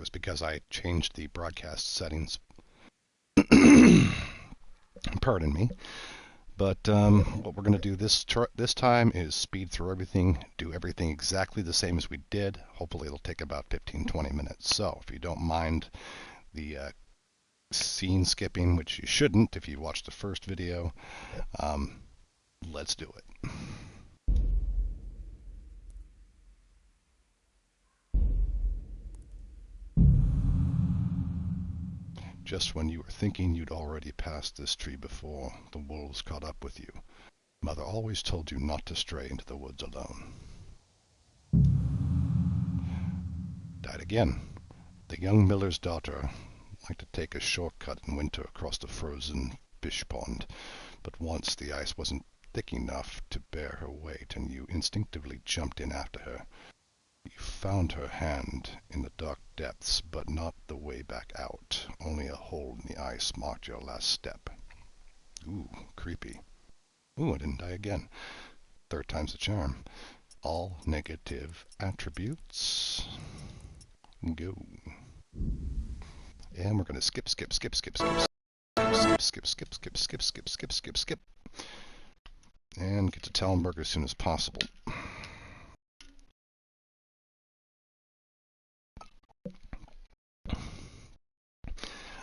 was because I changed the broadcast settings. Pardon me. But what we're going to do this time is speed through everything, do everything exactly the same as we did. Hopefully it'll take about 15-20 minutes. So if you don't mind the scene skipping, which you shouldn't if you watched the first video, let's do it. Just when you were thinking you'd already passed this tree before, the wolves caught up with you. Mother always told you not to stray into the woods alone. Died again. The young miller's daughter liked to take a shortcut in winter across the frozen fish pond, but once the ice wasn't thick enough to bear her weight, and you instinctively jumped in after her. You found her hand in the dark depths, but not the way back out. Only a hole in the ice marked your last step. Ooh, creepy. Ooh, I didn't die again. Third time's the charm. All negative attributes. Go. And we're going to skip. And get to Tallenberg as soon as possible.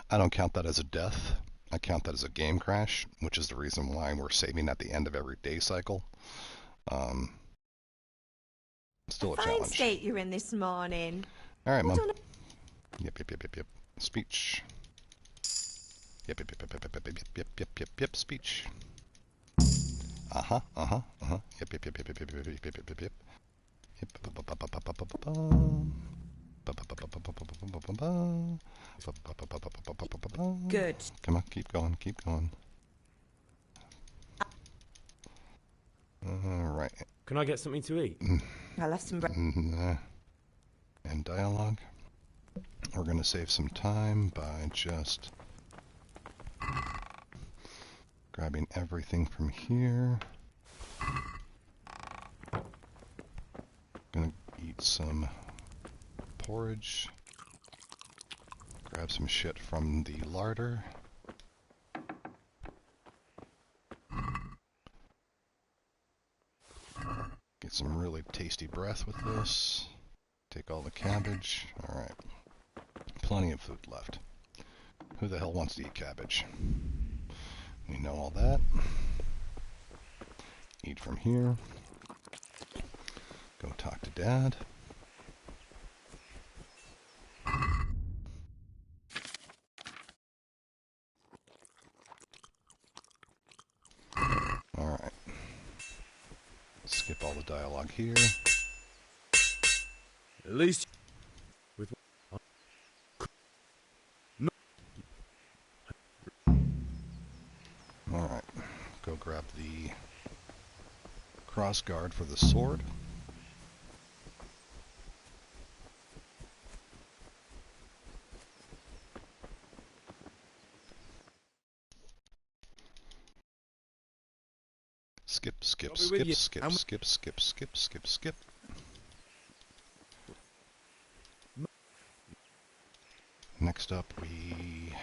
I don't count that as a death. I count that as a game crash, which is the reason why we're saving at the end of every day cycle. Still a challenge. Fine state you're in this morning. All right, Mum. Yep. Speech. Yep. Speech. Yep. Good. Come on, keep going. All right. Can I get something to eat? I'll have some bread. And dialogue. We're going to save some time by just grabbing everything from here. Gonna eat some porridge. Grab some shit from the larder. Get some really tasty breath with this. Take all the cabbage. Alright. Plenty of food left. Who the hell wants to eat cabbage? We know all that. Eat from here. Go talk to Dad. Alright. Skip all the dialogue here. At least with no. Alright. Go grab the cross guard for the sword. Skip. Next up, we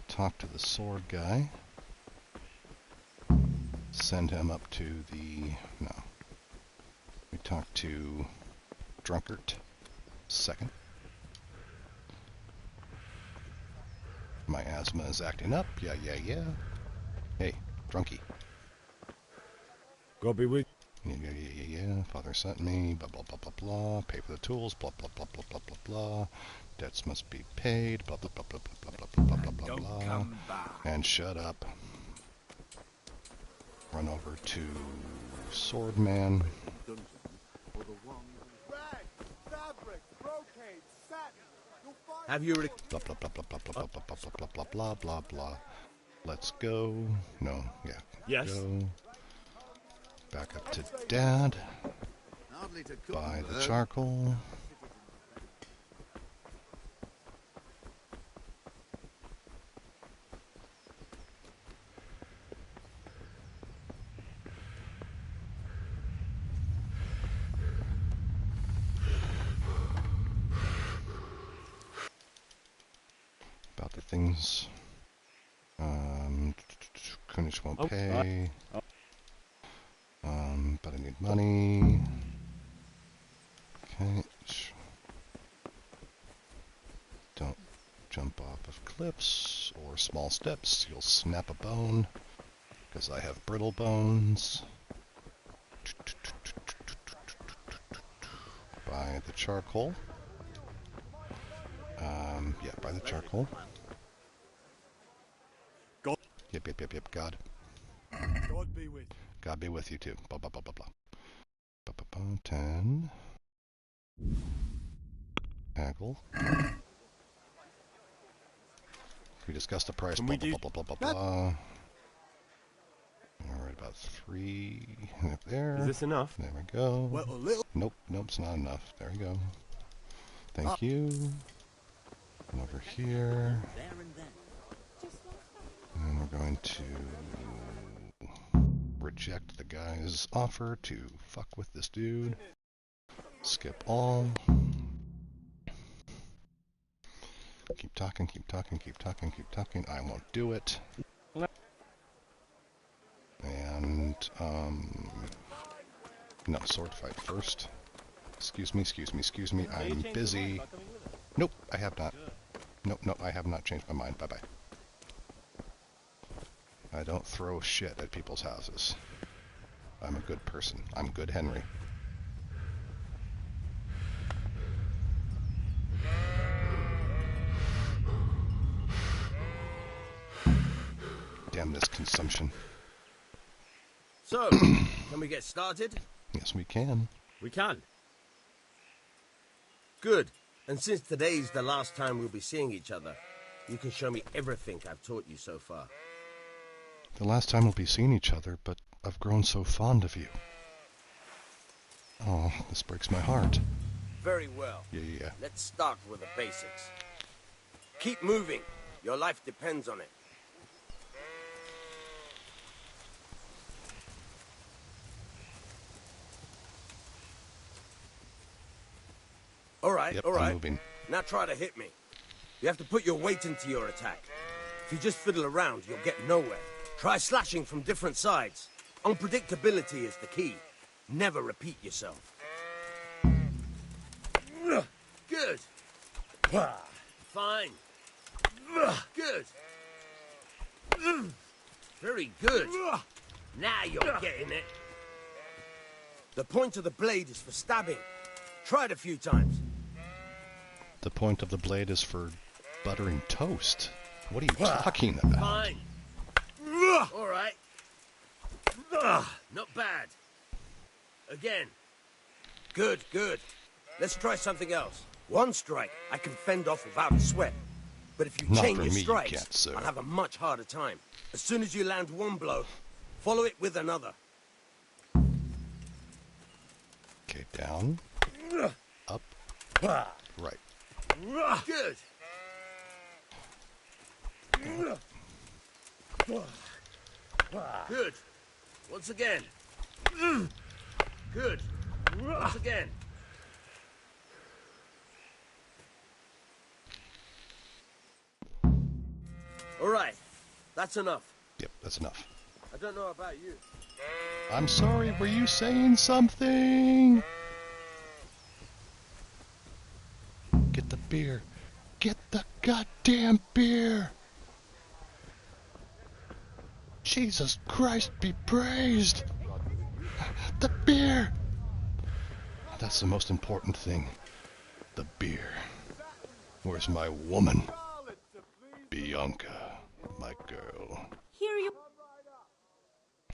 talk to the sword guy. Send him up to the... no. We talk to Drunkard second. My asthma is acting up. Yeah. Hey, Drunky. God be with Yeah. Father sent me, blah, blah, blah, blah, blah. Pay for the tools, blah, blah, blah, blah, blah, blah, blah. Debts must be paid, blah, blah, blah, blah, blah, blah, blah, blah, blah, blah, blah. And shut up. Run over to Swordman. have you Blah, blah, blah, blah, blah, blah, blah, blah, blah, blah, blah, blah, blah. Let's go. No, yeah. Yes. Go. Back up to Dad. Buy the charcoal. things. Kunish won't pay. But I need money. Okay. Don't jump off of cliffs or small steps. You'll snap a bone, because I have brittle bones. Buy the charcoal. Yeah, buy the charcoal. God. Yep, God. God be with you. God be with you too. Blah, blah, blah, blah, blah. 10. Haggle. We discussed the price. Can Blah, we blah, do blah, blah, blah, blah, blah. Alright, about 3 up there. Is this enough? There we go. Well, a little. Nope, it's not enough. There we go. Thank you. And over here. And we're going to reject the guy's offer to fuck with this dude. Skip all. Keep talking. I won't do it. And, no, sword fight first. Excuse me, I'm busy. Nope, I have not. Nope, I have not changed my mind. Bye-bye. I don't throw shit at people's houses. I'm a good person. I'm good Henry. Damn this consumption. So, can we get started? Yes, we can. We can. Good. And since today's the last time we'll be seeing each other, you can show me everything I've taught you so far. The last time we'll be seeing each other, but I've grown so fond of you. Oh, this breaks my heart. Very well. Yeah. Let's start with the basics. Keep moving. Your life depends on it. All right, Yep, all right. I'm moving. Now try to hit me. You have to put your weight into your attack. If you just fiddle around, you'll get nowhere. Try slashing from different sides. Unpredictability is the key. Never repeat yourself. Good. Fine. Good. Very good. Now you're getting it. The point of the blade is for stabbing. Try it a few times. The point of the blade is for buttering toast. What are you talking about? Fine. All right. Not bad. Again. Good. Let's try something else. One strike I can fend off without a sweat. But if you Not chain for your me, you strikes, can't, sir. I'll have a much harder time. As soon as you land one blow, follow it with another. Okay, down. Up. Right. Good. Good. Once again. Good. Once again. All right. That's enough. Yep, that's enough. I don't know about you. I'm sorry, were you saying something? Get the beer. Get the goddamn beer! Jesus Christ be praised! The beer! That's the most important thing. The beer. Where's my woman? Bianca, my girl. Here you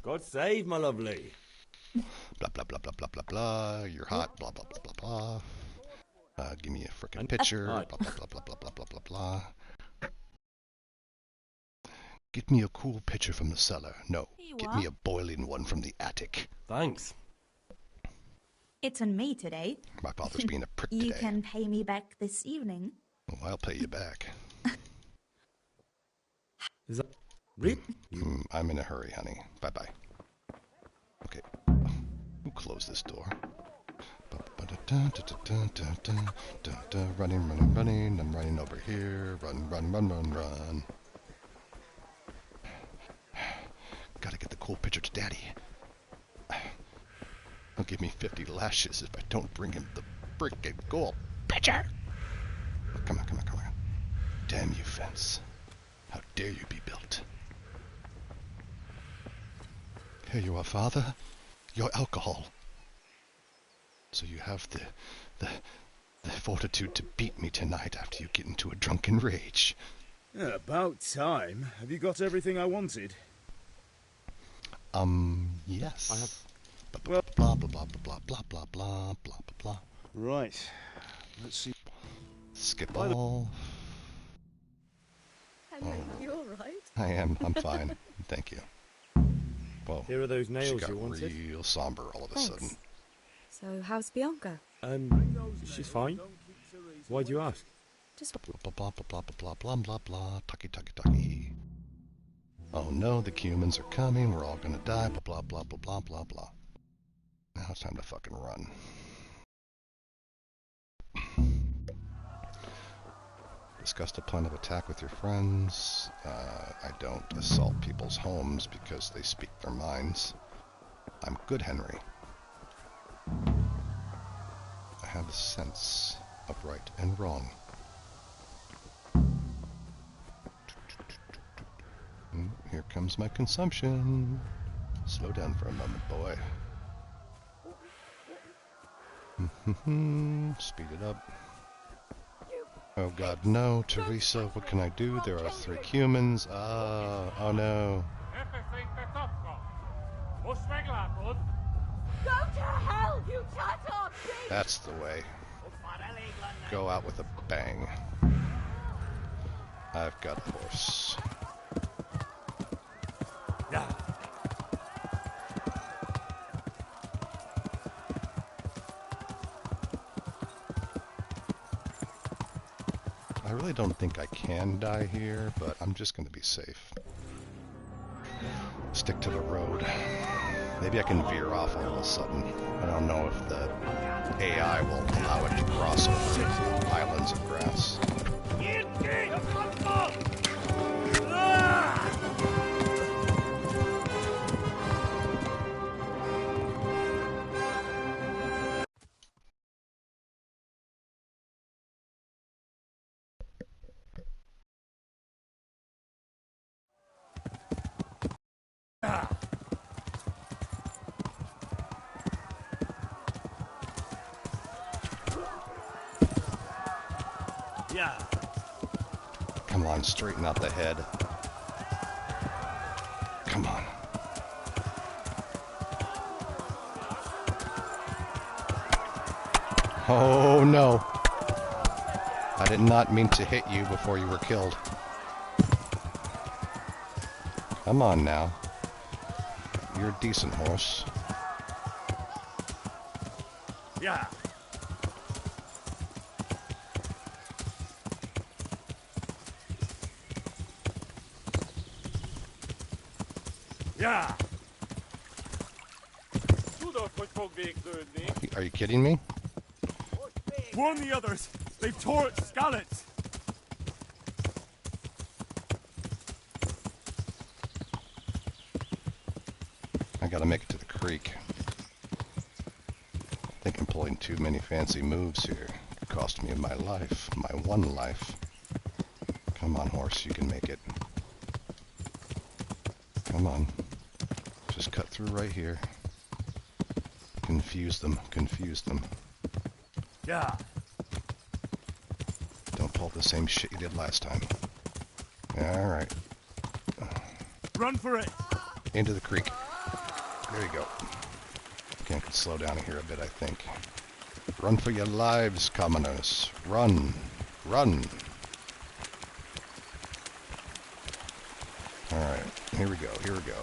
God save, my lovely. Blah, blah, blah, blah, blah, blah, blah. You're hot, blah, blah, blah, blah, blah. Give me a frickin' picture, blah, blah, blah, blah, blah, blah, blah, blah, blah. Get me a cool picture from the cellar. No, Here you get are. me a boiling one from the attic. Thanks. It's on me today. My father's being a prick You today. can pay me back this evening. Well, I'll pay you back. Is that... Really? I'm in a hurry, honey. Bye-bye. Okay. Who closed this door? Running, running, running. I'm running over here. Run, run, run, run, run. Gotta get the cool picture to Daddy. He'll give me 50 lashes if I don't bring him the frickin' gold picture. Oh, come on, come on, come on. Damn you, fence. How dare you be built? Here you are, Father. Your alcohol. So you have the fortitude to beat me tonight after you get into a drunken rage. Yeah, about time. Have you got everything I wanted? Yes. I have. Blah blah blah blah blah blah blah blah blah blah. Right. Let's see. Skip all. Hello, you alright? I am. I'm fine. Thank you. Whoa. Here are those She nails got you wanted. real somber all of a Thanks. sudden. So, how's Bianca? She's fine. Why do you ask? Just Blah blah blah blah blah blah blah blah blah. Tucky tucky tucky. Oh no, the humans are coming. We're all gonna die. Blah blah blah blah blah blah blah. Now it's time to fucking run. Discussed a plan of attack with your friends. I don't assault people's homes because they speak their minds. I'm good, Henry. I have a sense of right and wrong. Here comes my consumption. Slow down for a moment, boy. Speed it up. Oh god, no, Teresa, what can I do? There are 3 humans. Oh no. Go to hell, you Tatar beast! That's the way. Go out with a bang. I've got a horse. Yeah. I really don't think I can die here, but I'm just going to be safe. Stick to the road. Maybe I can veer off all of a sudden. I don't know if the AI will allow it to cross over islands of grass. Yeah. Come on, straighten out the head. Come on. Oh no. I did not mean to hit you before you were killed. Come on now. You're a decent horse. Yeah. Yeah. Are you kidding me? Warn the others. They've tore its scallops. I gotta make it to the creek. I think I'm pulling too many fancy moves here. It cost me my life, my one life. Come on, horse, you can make it. Come on. Just cut through right here. Confuse them, confuse them. Yeah. Don't pull the same shit you did last time. Alright. Run for it. Into the creek. There you go. Okay, I can slow down here a bit, I think. Run for your lives, commoners. Run. Run. Alright, here we go, here we go.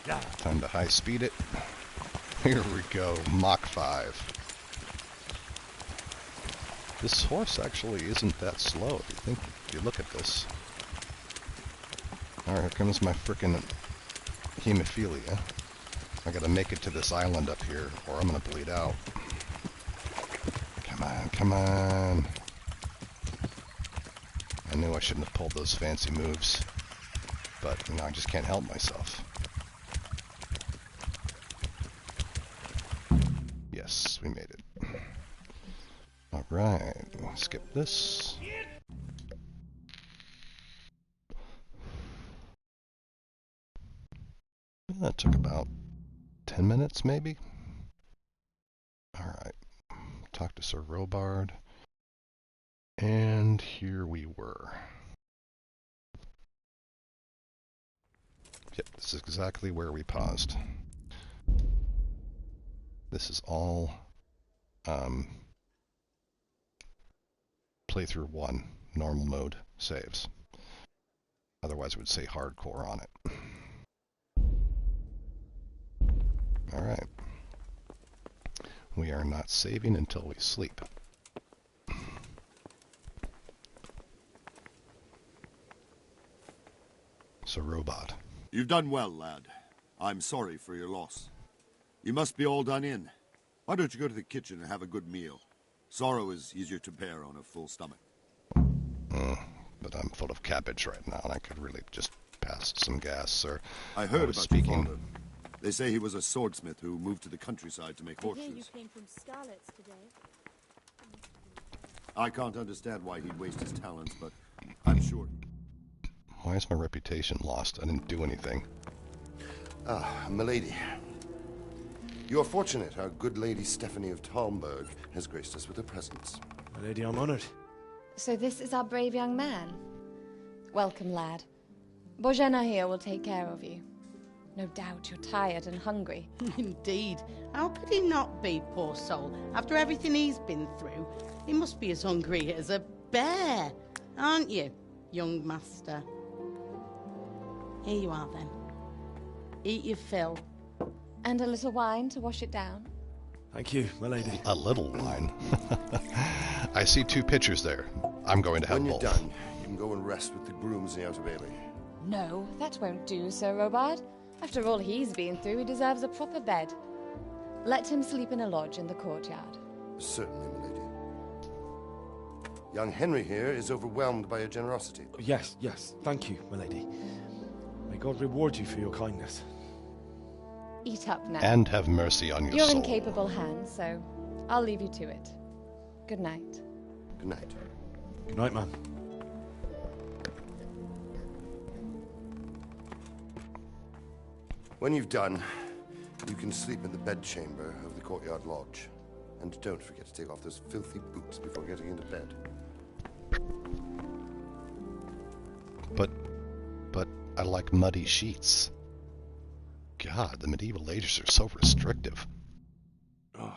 Yeah. Time to high speed it. Here we go, Mach 5. This horse actually isn't that slow if you look at this. Alright, here comes my frickin' hemophilia. I gotta make it to this island up here, or I'm gonna bleed out. Come on. I knew I shouldn't have pulled those fancy moves, but I just can't help myself. Yes, we made it. Alright, skip this. That took about 10 minutes, maybe? Alright, talk to Sir Robard. And here we were. Yep, this is exactly where we paused. This is all playthrough 1, normal mode saves. Otherwise it would say hardcore on it. Alright. We are not saving until we sleep. So, Robot. You've done well, lad. I'm sorry for your loss. You must be all done in. Why don't you go to the kitchen and have a good meal? Sorrow is easier to bear on a full stomach. But I'm full of cabbage right now, and I could really just pass some gas, sir. I heard about speaking. your father. They say he was a swordsmith who moved to the countryside to make I hear you horseshoes. came from Scarlet's today. I can't understand why he'd waste his talents, but I'm sure. Why is my reputation lost? I didn't do anything. Ah, milady. You are fortunate our good lady Stephanie of Talmberg has graced us with her presence. My lady, I'm honored. So this is our brave young man. Welcome, lad. Bojena here will take care of you. No doubt you're tired and hungry. Indeed. How could he not be, poor soul? After everything he's been through, he must be as hungry as a bear. Aren't you, young master? Here you are, then. Eat your fill. And a little wine to wash it down. Thank you, my lady. A little wine. I see 2 pitchers there. I'm going to have When you're both. done, you can go and rest with the grooms in the Outer Bailey. No, that won't do, Sir Robard. After all he's been through, he deserves a proper bed. Let him sleep in a lodge in the courtyard. Certainly, milady. Young Henry here is overwhelmed by your generosity. Yes, thank you, my lady. May God reward you for your kindness. Eat up now. And have mercy on your You're soul. in capable hands, so I'll leave you to it. Good night. Good night. Good night, man. When you've done, you can sleep in the bedchamber of the courtyard lodge. And don't forget to take off those filthy boots before getting into bed. But I like muddy sheets. God, the medieval ages are so restrictive. Oh,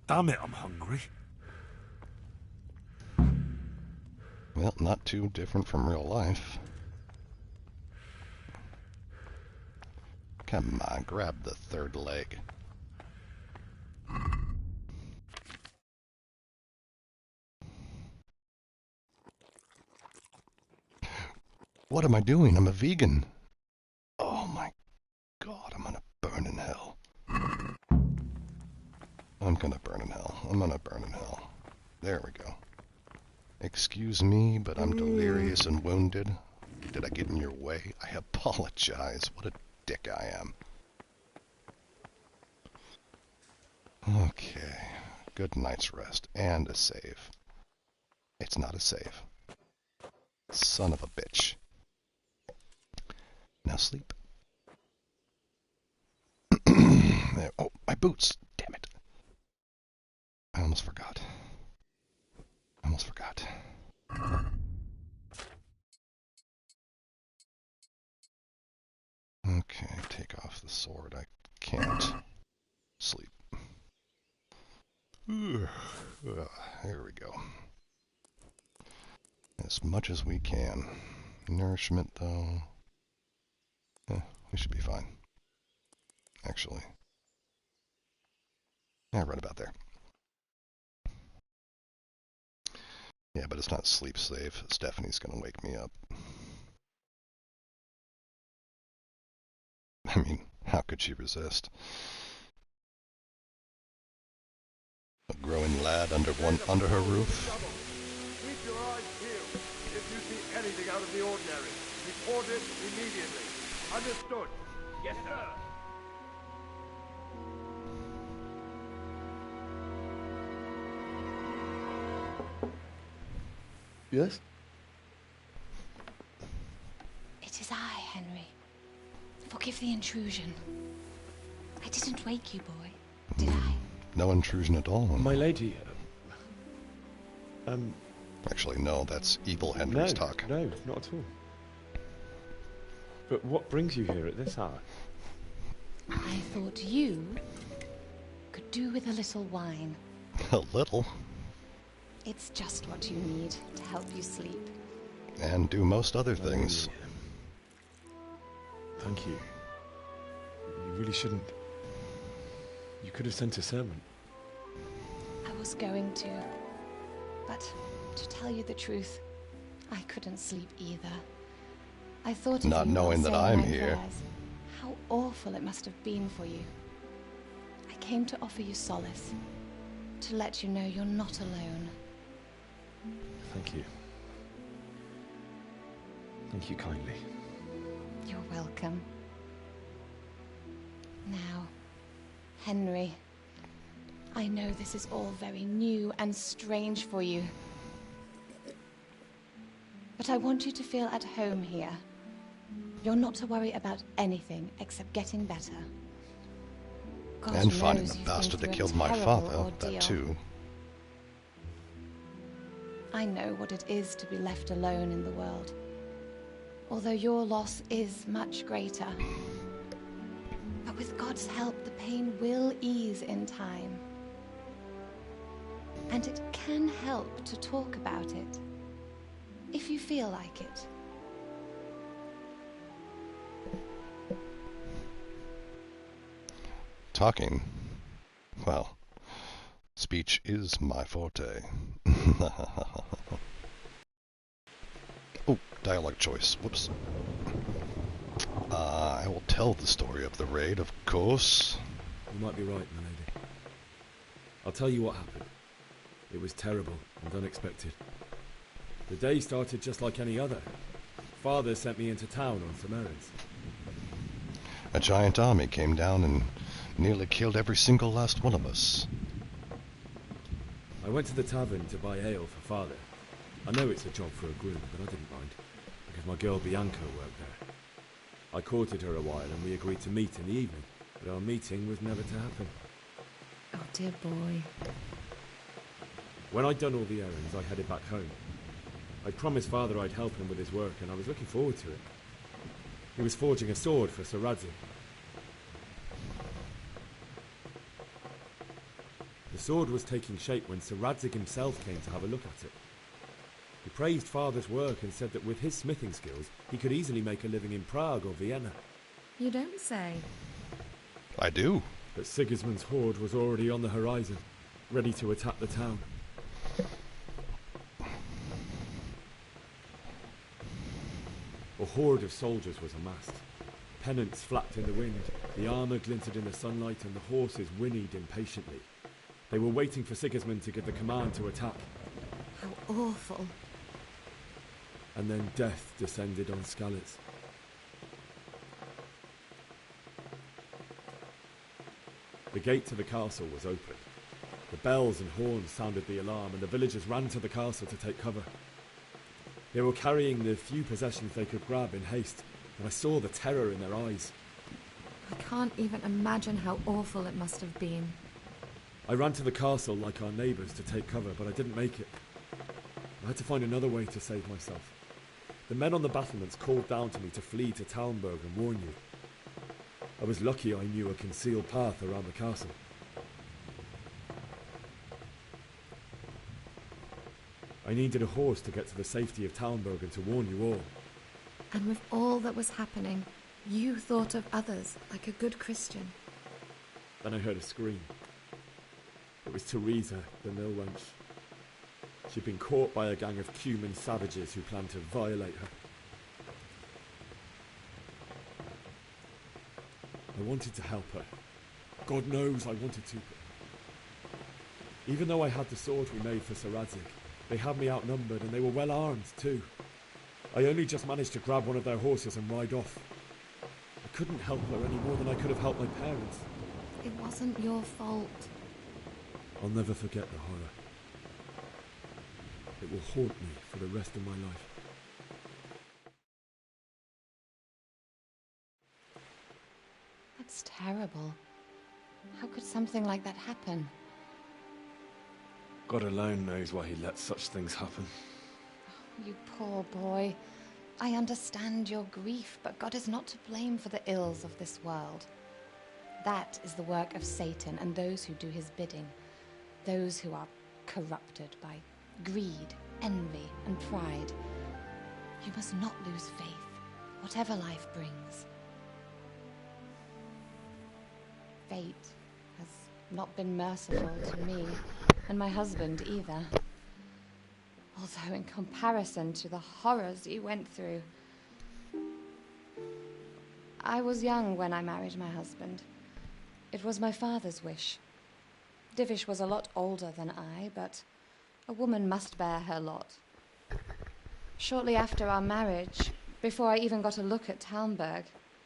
damn it, I'm hungry. Well, not too different from real life. Come on, grab the 3rd leg. What am I doing? I'm a vegan. Oh my God, I'm gonna burn in hell. I'm gonna burn in hell. I'm gonna burn in hell. There we go. Excuse me, but I'm delirious and wounded. Did I get in your way? I apologize. What a dick I am. Okay. Good night's rest. And a save. It's not a save. Son of a bitch. Now sleep. There. Oh, my boots. Damn it. I almost forgot. Okay, take off the sword. I can't sleep. Here we go. As much as we can. Nourishment, though. We should be fine. Actually. Yeah, right about there. Yeah, but it's not sleep safe. Stephanie's gonna wake me up. I mean, how could she resist? A growing lad under her roof. Keep your eyes peeled. If you see anything out of the ordinary, report it immediately. Understood? Yes, sir. Yes? It is I, Henry. Forgive the intrusion. I didn't wake you, boy, did I? No intrusion at all. My lady, Actually, no, that's evil Henry's talk. No, not at all. But what brings you here at this hour? I thought you could do with a little wine. A little. It's just what you need to help you sleep. And do most other things. Thank you. You really shouldn't. You could have sent a servant. I was going to. But to tell you the truth, I couldn't sleep either. I thought of Not you while knowing that saying I'm my here. prayers. How awful it must have been for you. I came to offer you solace. To let you know you're not alone. Thank you. Thank you kindly. You're welcome. Now, Henry, I know this is all very new and strange for you. But I want you to feel at home here. You're not to worry about anything except getting better. God And finding knows the you've been bastard that through a killed my terrible father, ordeal. that too. I know what it is to be left alone in the world. Although your loss is much greater. But with God's help, the pain will ease in time. And it can help to talk about it, if you feel like it. Talking. Well, speech is my forte. Oh, dialogue choice. Whoops. I will tell the story of the raid, of course. You might be right, my lady. I'll tell you what happened. It was terrible and unexpected. The day started just like any other. Father sent me into town on some errands. A giant army came down and nearly killed every single last one of us. I went to the tavern to buy ale for Father. I know it's a job for a groom, but I didn't mind, because my girl Bianca worked there. I courted her a while and we agreed to meet in the evening, but our meeting was never to happen. Oh, dear boy. When I'd done all the errands, I headed back home. I'd promised Father I'd help him with his work, and I was looking forward to it. He was forging a sword for Sir Radzig. The sword was taking shape when Sir Radzig himself came to have a look at it. He praised Father's work and said that with his smithing skills, he could easily make a living in Prague or Vienna. You don't say. I do. But Sigismund's horde was already on the horizon, ready to attack the town. A horde of soldiers was amassed. Pennants flapped in the wind, the armour glinted in the sunlight, and the horses whinnied impatiently. They were waiting for Sigismund to give the command to attack. How awful. And then death descended on Skalitz. The gate to the castle was open. The bells and horns sounded the alarm, and the villagers ran to the castle to take cover. They were carrying the few possessions they could grab in haste, and I saw the terror in their eyes. I can't even imagine how awful it must have been. I ran to the castle like our neighbours to take cover, but I didn't make it. I had to find another way to save myself. The men on the battlements called down to me to flee to Talmberg and warn you. I was lucky I knew a concealed path around the castle. I needed a horse to get to the safety of Talmberg and to warn you all. And with all that was happening, you thought of others like a good Christian. Then I heard a scream. It was Teresa, the mill wench. She'd been caught by a gang of Cuman savages who planned to violate her. I wanted to help her. God knows I wanted to. Even though I had the sword we made for Sir Radzig, they had me outnumbered and they were well armed too. I only just managed to grab one of their horses and ride off. I couldn't help her any more than I could have helped my parents. It wasn't your fault. I'll never forget the horror. It will haunt me for the rest of my life. That's terrible. How could something like that happen? God alone knows why he lets such things happen. You poor boy. I understand your grief, but God is not to blame for the ills of this world. That is the work of Satan and those who do his bidding. Those who are corrupted by greed, envy, and pride. You must not lose faith, whatever life brings. Fate has not been merciful to me, and my husband either. Although in comparison to the horrors you went through. I was young when I married my husband. It was my father's wish. Divish was a lot older than I, but a woman must bear her lot. Shortly after our marriage, before I even got a look at Talmberg,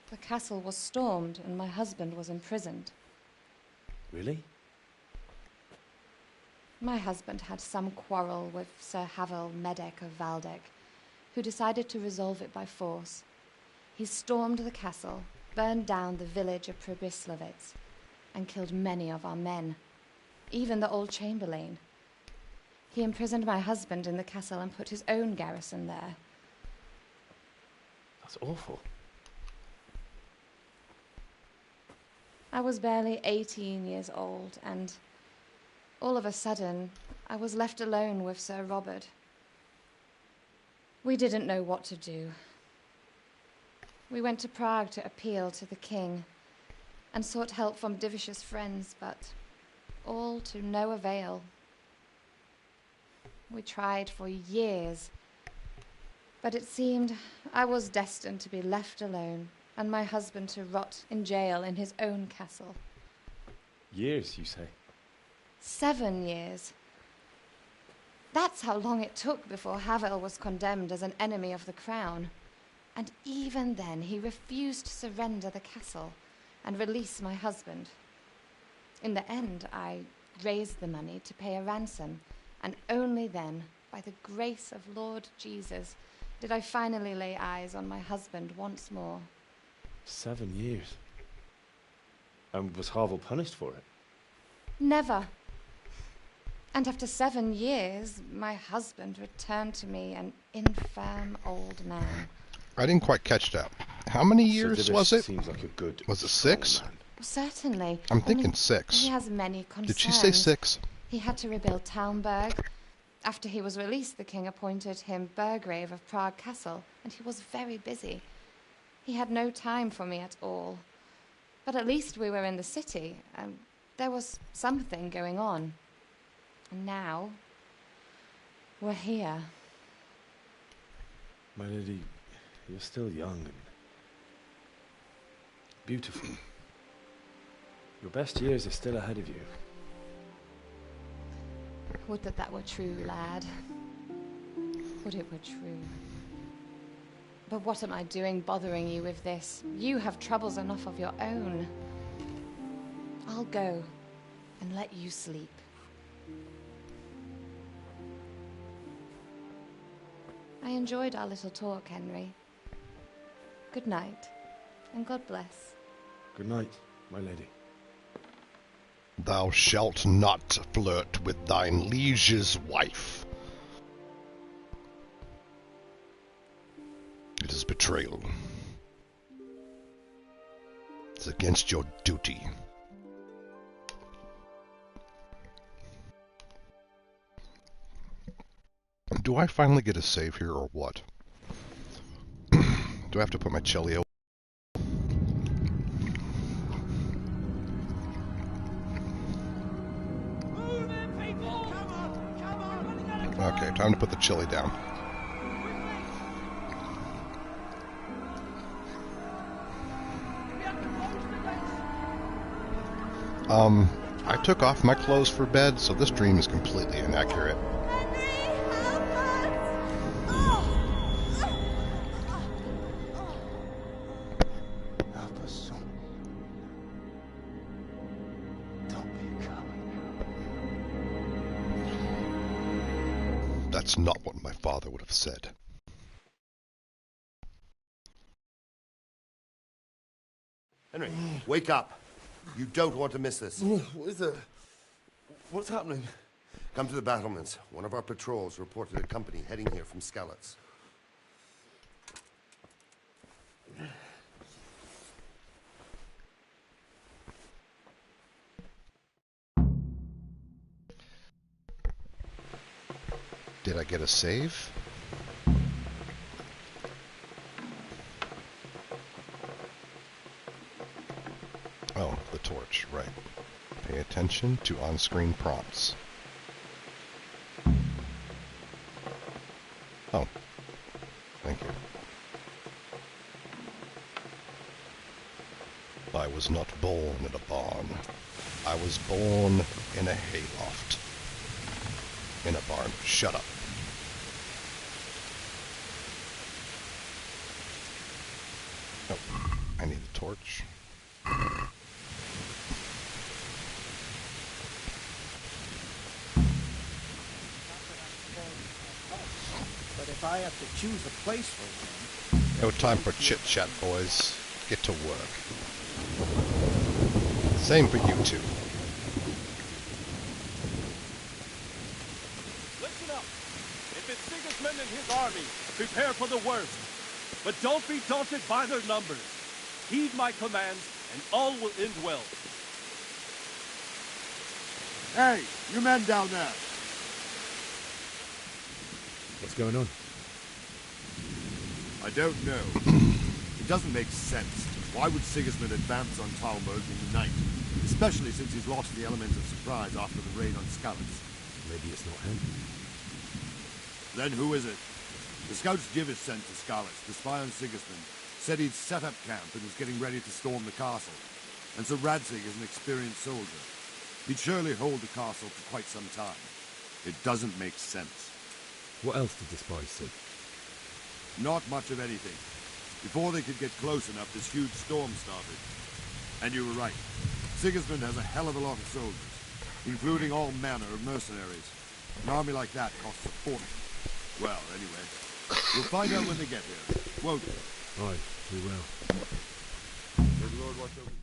the castle was stormed and my husband was imprisoned. Really? My husband had some quarrel with Sir Havel Medek of Valdek, who decided to resolve it by force. He stormed the castle, burned down the village of Probislovitz, and killed many of our men, even the old chamberlain. He imprisoned my husband in the castle and put his own garrison there. That's awful. I was barely 18 years old, and all of a sudden, I was left alone with Sir Robert. We didn't know what to do. We went to Prague to appeal to the king and sought help from Divish's friends, but all to no avail. We tried for years, but it seemed I was destined to be left alone and my husband to rot in jail in his own castle. Years, you say? 7 years. That's how long it took before Havel was condemned as an enemy of the crown. And even then he refused to surrender the castle and release my husband. In the end, I raised the money to pay a ransom, and only then, by the grace of Lord Jesus, did I finally lay eyes on my husband once more. 7 years? And was Havel punished for it? Never. And after 7 years, my husband returned to me an infirm old man. I didn't quite catch that. How many years was it? Seems like a good. Was it 6? Well, certainly. I'm thinking 6. He has many concerns. Did she say 6? He had to rebuild Talmberg. After he was released, the king appointed him Burgrave of Prague Castle, and he was very busy. He had no time for me at all. But at least we were in the city, and there was something going on. And now, we're here. My lady, you're still young and beautiful. Your best years are still ahead of you. Would that were true, lad. Would it were true. But what am I doing bothering you with this? You have troubles enough of your own. I'll go and let you sleep. I enjoyed our little talk, Henry. Good night, and God bless. Good night, my lady. Thou shalt not flirt with thine liege's wife. It is betrayal. It's against your duty. Do I finally get a save here, or what? Do I have to put my cello? Okay, time to put the chili down. I took off my clothes for bed, so this dream is completely inaccurate. Help us, son. Don't be a coward. That's not what my father would have said. Henry, wake up. You don't want to miss this. What is it? What's happening? Come to the battlements. One of our patrols reported a company heading here from Skalitz. Did I get a save? Oh, the torch, right. Pay attention to on-screen prompts. Oh. Thank you. I was not born in a barn. I was born in a hayloft. In a barn. Shut up. Oh, I need a torch. But if I have to choose a place for him... No time for chit-chat, boys. Get to work. Same for you two. Listen up. If it's Sigismund and his army, prepare for the worst. But don't be daunted by their numbers. Heed my commands, and all will end well. Hey, you men down there. What's going on? I don't know. It doesn't make sense. Why would Sigismund advance on Talmberg in the night? Especially since he's lost the element of surprise after the raid on Skalitz. Maybe it's not him. Then who is it? The scouts Jivis sent to Skalitz to spy on Sigismund said he'd set up camp and was getting ready to storm the castle. And so Radzig is an experienced soldier. He'd surely hold the castle for quite some time. It doesn't make sense. What else did the spies see? Not much of anything. Before they could get close enough, this huge storm started. And you were right. Sigismund has a hell of a lot of soldiers, including all manner of mercenaries. An army like that costs a fortune. Well, anyway, we'll find out when they get here, won't we? Aye, we will. May the Lord watch over you.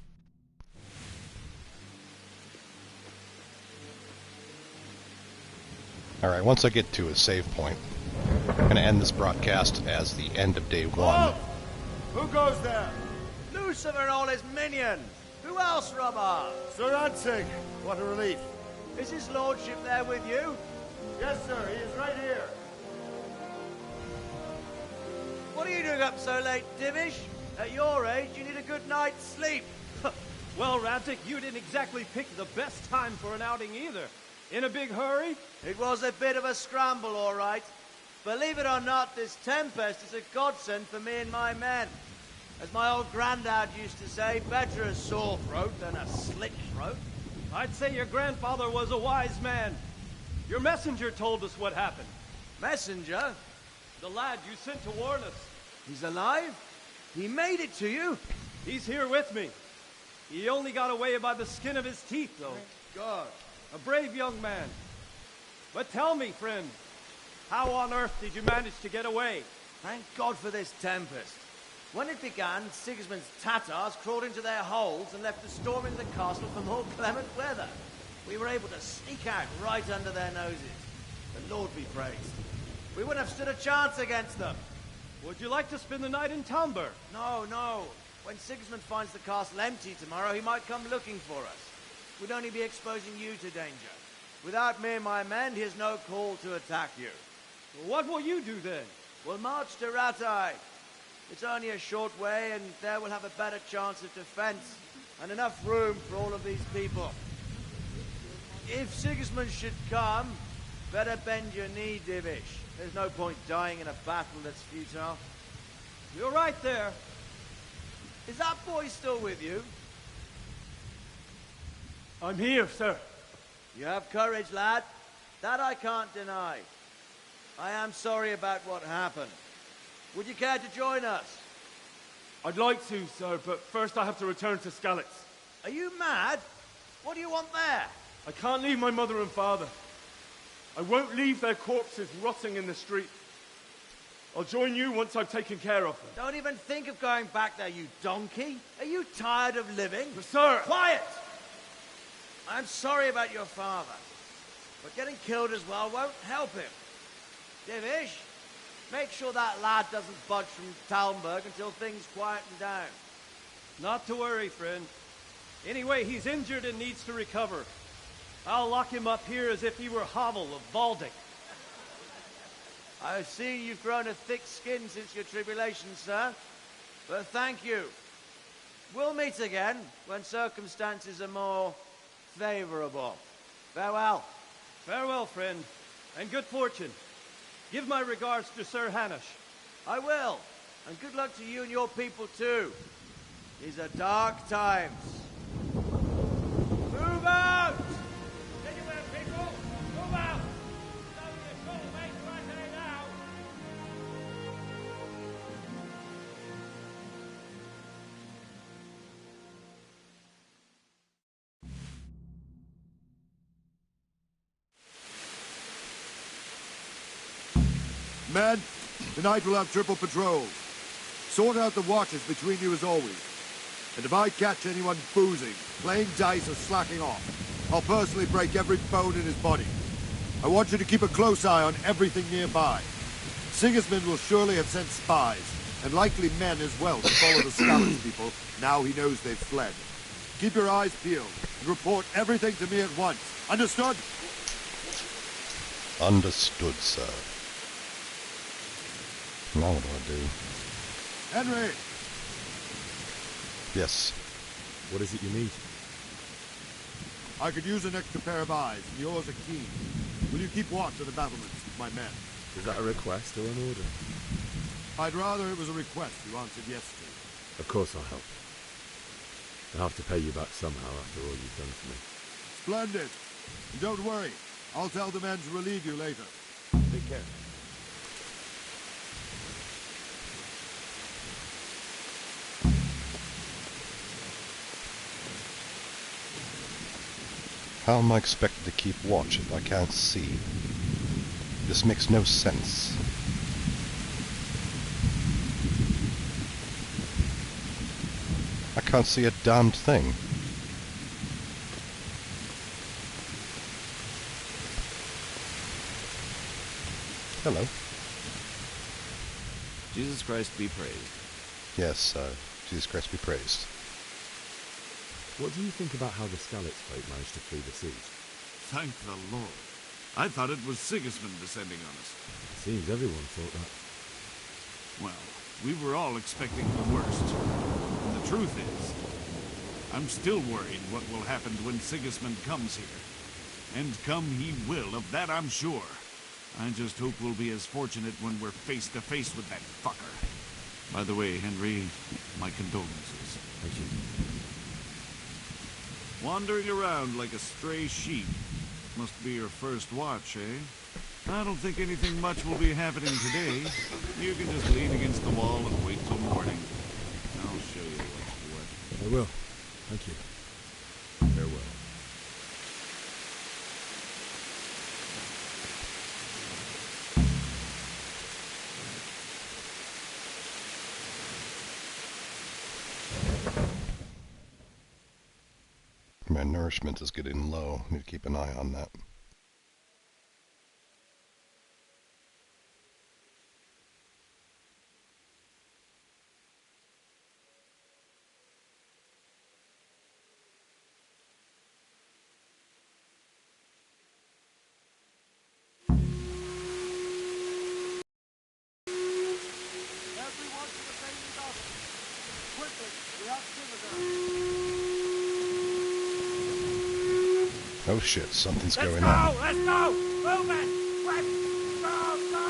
Alright, once I get to a save point, I'm going to end this broadcast as the end of day one. Who goes there? Lucifer and all his minions. Who else, Robber? Sir Radzig. What a relief. Is his lordship there with you? Yes, sir. He is right here. What are you doing up so late, Divish? At your age, you need a good night's sleep. Well, Radzig, you didn't exactly pick the best time for an outing either. In a big hurry? It was a bit of a scramble, all right. Believe it or not, this tempest is a godsend for me and my men. As my old granddad used to say, better a sore throat than a slit throat. I'd say your grandfather was a wise man. Your messenger told us what happened. Messenger? The lad you sent to warn us. He's alive? He made it to you? He's here with me. He only got away by the skin of his teeth, though. Thank God. A brave young man. But tell me, friend, how on earth did you manage to get away? Thank God for this tempest. When it began, Sigismund's Tatars crawled into their holes and left the storm in the castle for more clement weather. We were able to sneak out right under their noses. The Lord be praised. We wouldn't have stood a chance against them. Would you like to spend the night in Talmberg? No, no. When Sigismund finds the castle empty tomorrow, he might come looking for us. We'd only be exposing you to danger. Without me and my men, he has no call to attack you. Well, what will you do then? We'll march to Ratai. It's only a short way, and there we'll have a better chance of defense, and enough room for all of these people. If Sigismund should come, better bend your knee, Divish. There's no point dying in a battle that's futile. You're right there. Is that boy still with you? I'm here, sir. You have courage, lad. That I can't deny. I am sorry about what happened. Would you care to join us? I'd like to, sir, but first I have to return to Skalitz. Are you mad? What do you want there? I can't leave my mother and father. I won't leave their corpses rotting in the street. I'll join you once I've taken care of them. Don't even think of going back there, you donkey. Are you tired of living? But sir! Quiet! I'm sorry about your father, but getting killed as well won't help him. Divish, make sure that lad doesn't budge from Talmberg until things quieten down. Not to worry, friend. Anyway, he's injured and needs to recover. I'll lock him up here as if he were Havel of Valdic. I see you've grown a thick skin since your tribulation, sir. But thank you. We'll meet again when circumstances are more favorable. Farewell. Farewell, friend, and good fortune. Give my regards to Sir Hanush. I will, and good luck to you and your people too. These are dark times. Move out! Anywhere, people! Move out! It's only a short way to Anthony now! Men, tonight we'll have triple patrol. Sort out the watches between you as always. And if I catch anyone boozing, playing dice or slacking off, I'll personally break every bone in his body. I want you to keep a close eye on everything nearby. Sigismund will surely have sent spies, and likely men as well, to follow the Skalitz people now he knows they've fled. Keep your eyes peeled, and report everything to me at once. Understood? Understood, sir. Now what do I do? Henry! Yes. What is it you need? I could use an extra pair of eyes, and yours are keen. Will you keep watch of the battlements with my men? Is that a request or an order? I'd rather it was a request you answered yes to. Of course I'll help. I'll have to pay you back somehow after all you've done for me. Splendid. And don't worry. I'll tell the men to relieve you later. Take care. How am I expected to keep watch if I can't see? This makes no sense. I can't see a damned thing. Hello. Jesus Christ be praised. Yes, Jesus Christ be praised. What do you think about how the Skalitz folk managed to flee the siege? Thank the Lord. I thought it was Sigismund descending on us. Seems everyone thought that. Well, we were all expecting the worst. The truth is, I'm still worried what will happen when Sigismund comes here. And come he will, of that I'm sure. I just hope we'll be as fortunate when we're face to face with that fucker. By the way, Henry, my condolences. Thank you. Wandering around like a stray sheep. Must be your first watch, eh? I don't think anything much will be happening today. You can just lean against the wall and wait till morning. I'll show you what's what. I will. Thank you. Farewell. My nourishment is getting low. Need to keep an eye on that. Everyone to the main battle. Quickly, we have Timothy. Oh shit, something's Let's going go! on. Let's go! Move it! Quick! Go! Go!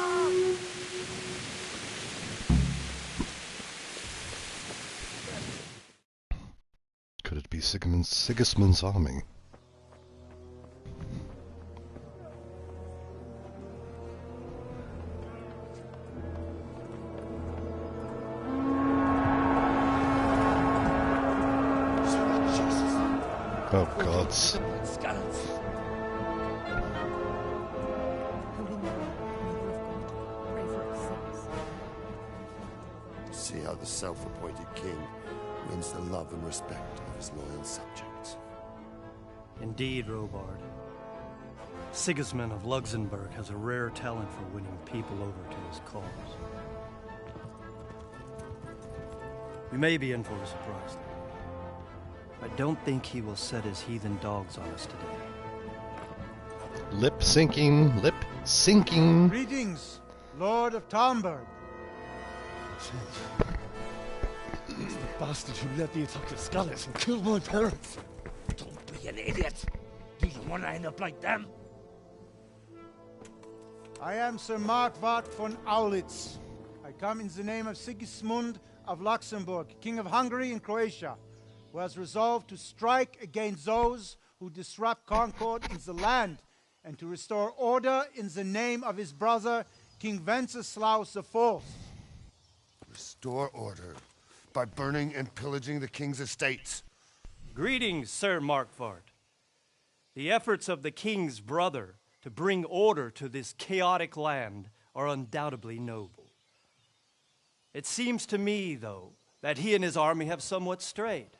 Could it be Sigismund's army? Oh, gods. See how the self-appointed king wins the love and respect of his loyal subjects. Indeed, Robard. Sigismund of Luxembourg has a rare talent for winning people over to his cause. We may be in for a surprise, though. I don't think he will set his heathen dogs on us today. Lip syncing, lip syncing. Greetings, Lord of Talmberg. It's the bastard who led the attack at Scarlet and killed my parents. Don't be an idiot. Do you want to end up like them? I am Sir Markwart von Aulitz. I come in the name of Sigismund of Luxembourg, King of Hungary and Croatia, who has resolved to strike against those who disrupt concord in the land and to restore order in the name of his brother, King Wenceslaus IV. Restore order by burning and pillaging the king's estates. Greetings, Sir Markwart. The efforts of the king's brother to bring order to this chaotic land are undoubtedly noble. It seems to me, though, that he and his army have somewhat strayed.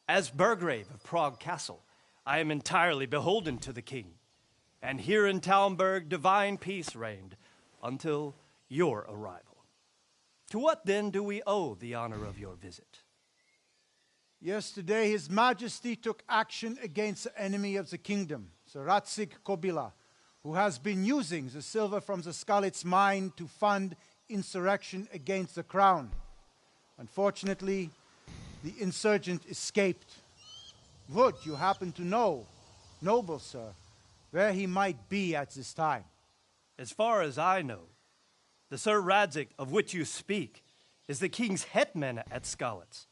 As Burgrave of Prague Castle, I am entirely beholden to the king, and here in Talmberg divine peace reigned until your arrival. To what then do we owe the honor of your visit? Yesterday, His Majesty took action against the enemy of the kingdom, Sir Radzig Kobyla, who has been using the silver from the Skalitz mine to fund insurrection against the crown. Unfortunately, the insurgent escaped. Would you happen to know, noble sir, where he might be at this time? As far as I know, the Sir Radzig of which you speak is the king's hetman at Skalitz.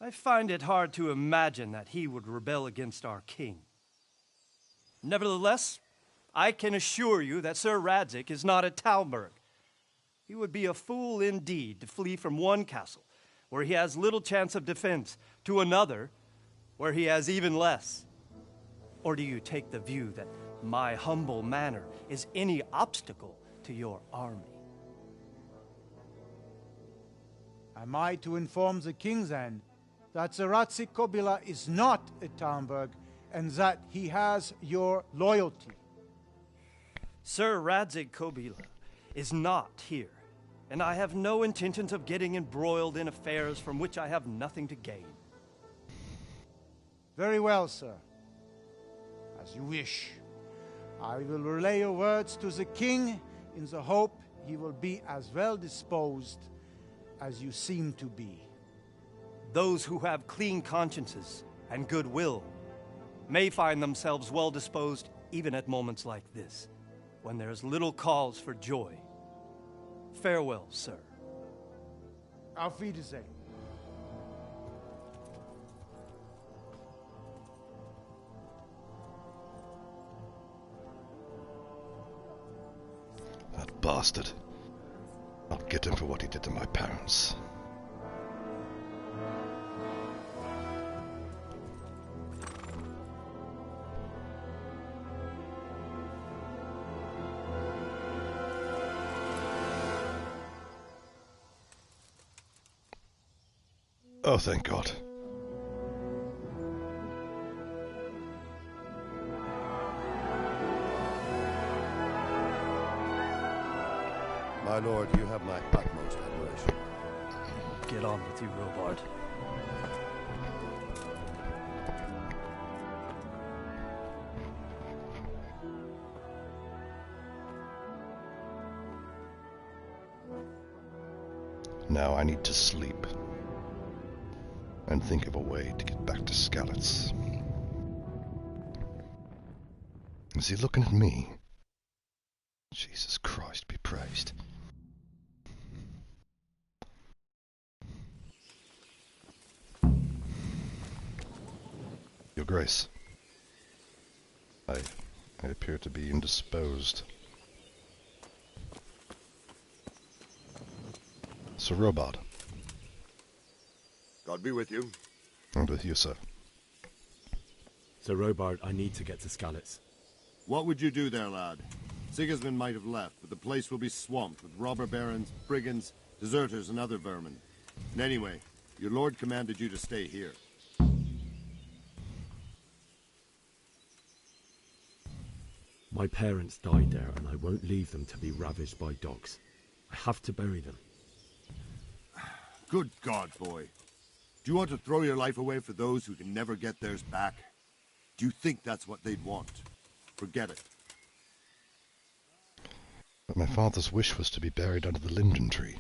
I find it hard to imagine that he would rebel against our king. Nevertheless, I can assure you that Sir Radzig is not at Talmberg. He would be a fool indeed to flee from one castle where he has little chance of defense to another where he has even less. Or do you take the view that my humble manner is any obstacle to your army? Am I to inform the king then that Sir Radzig Kobyla is not at Talmberg and that he has your loyalty? Sir Radzig Kobyla is not here, and I have no intentions of getting embroiled in affairs from which I have nothing to gain. Very well, sir. As you wish. I will relay your words to the king in the hope he will be as well disposed as you seem to be. Those who have clean consciences and goodwill may find themselves well disposed even at moments like this, when there is little cause for joy. Farewell, sir. Auf Wiedersehen. That bastard. I'll get him for what he did to my parents. Oh, thank God. My lord, you have my utmost admiration. Get on with you, Robard. Now I need to sleep. And think of a way to get back to Skalitz. Is he looking at me? Jesus Christ be praised. Your Grace. I appear to be indisposed. Sir Robard. God be with you. And with you, sir. Sir Robard, I need to get to Skalitz. What would you do there, lad? Sigismund might have left, but the place will be swamped with robber barons, brigands, deserters, and other vermin. And anyway, your lord commanded you to stay here. My parents died there, and I won't leave them to be ravaged by dogs. I have to bury them. Good God, boy. Do you want to throw your life away for those who can never get theirs back? Do you think that's what they'd want? Forget it. But my father's wish was to be buried under the linden tree.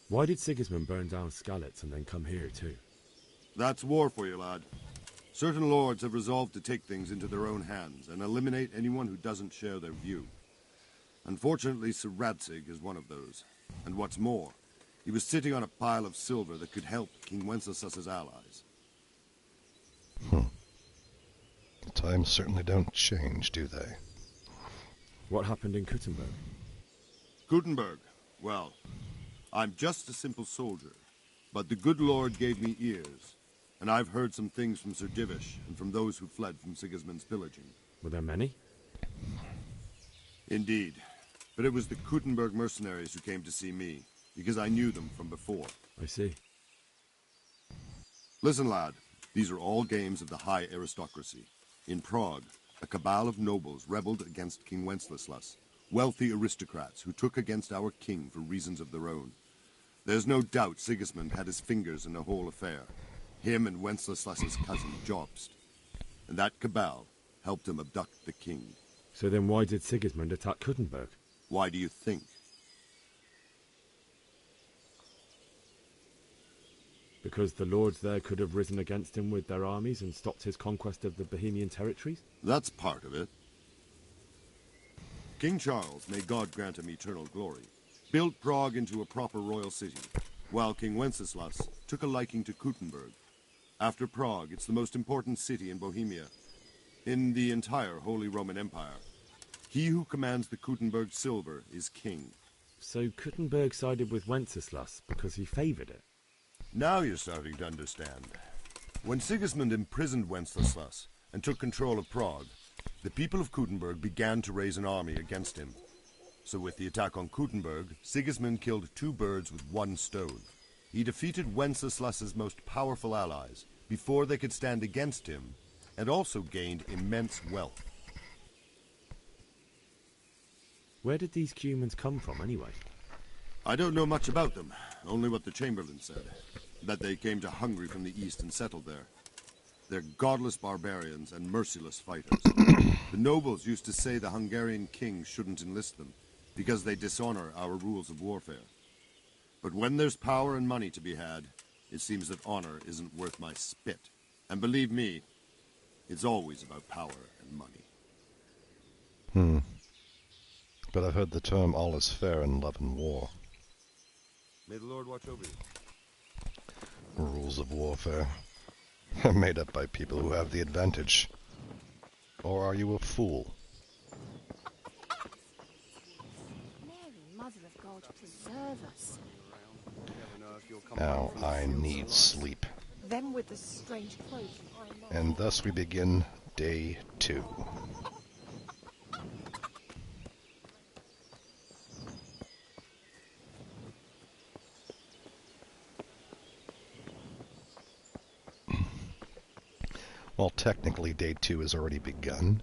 Why did Sigismund burn down Skalitz and then come here too? That's war for you, lad. Certain lords have resolved to take things into their own hands and eliminate anyone who doesn't share their view. Unfortunately, Sir Radzig is one of those. And what's more, he was sitting on a pile of silver that could help King Wenceslas's allies. The times certainly don't change, do they? What happened in Kuttenberg? Kuttenberg? Well, I'm just a simple soldier, but the good Lord gave me ears, and I've heard some things from Sir Divish and from those who fled from Sigismund's pillaging. Were there many? Indeed, but it was the Kuttenberg mercenaries who came to see me, because I knew them from before. I see. Listen, lad, these are all games of the high aristocracy. In Prague, a cabal of nobles rebelled against King Wenceslas, wealthy aristocrats who took against our king for reasons of their own. There's no doubt Sigismund had his fingers in the whole affair. Him and Wenceslas's cousin Jobst. And that cabal helped him abduct the king. So then why did Sigismund attack Kuttenberg? Why do you think? Because the lords there could have risen against him with their armies and stopped his conquest of the Bohemian territories? That's part of it. King Charles, may God grant him eternal glory, built Prague into a proper royal city, while King Wenceslas took a liking to Kuttenberg. After Prague, it's the most important city in Bohemia, in the entire Holy Roman Empire. He who commands the Kuttenberg silver is king. So Kuttenberg sided with Wenceslas because he favoured it? Now you're starting to understand. When Sigismund imprisoned Wenceslas and took control of Prague, the people of Kuttenberg began to raise an army against him. So with the attack on Kuttenberg, Sigismund killed two birds with one stone. He defeated Wenceslas's most powerful allies before they could stand against him, and also gained immense wealth. Where did these humans come from anyway? I don't know much about them, only what the Chamberlain said. That they came to Hungary from the east and settled there. They're godless barbarians and merciless fighters. The nobles used to say the Hungarian king shouldn't enlist them, because they dishonor our rules of warfare. But when there's power and money to be had, it seems that honor isn't worth my spit. And believe me, it's always about power and money. But I've heard the term all is fair in love and war. May the Lord watch over you. Rules of warfare are made up by people who have the advantage. Or are you a fool? Mary, Mother of God, preserve us. Now I need sleep. Them with the strange clothes. And thus we begin day 2. Well, technically day 2 has already begun,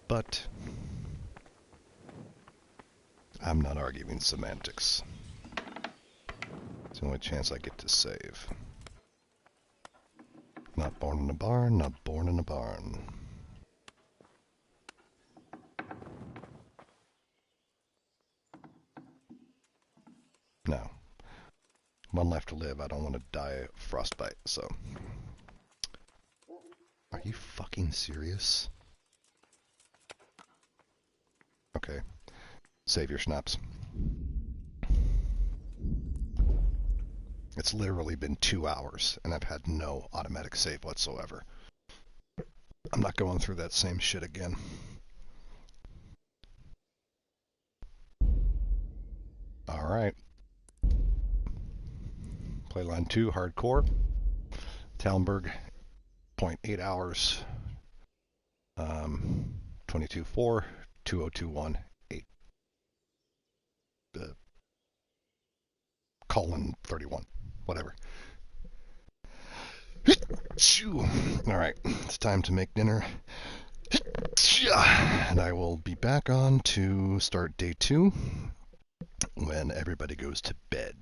but I'm not arguing semantics. It's the only chance I get to save. Not born in a barn, not born in a barn. No. One life to live. I don't want to die of frostbite, so... Are you fucking serious? Okay. Save your schnapps. It's literally been 2 hours, and I've had no automatic save whatsoever. I'm not going through that same shit again. Alright. Playline 2, hardcore. Talmberg, 0.8 hours. 22-4, 2021, 8. Colon 31, whatever. Alright, it's time to make dinner. And I will be back on to start day 2 when everybody goes to bed.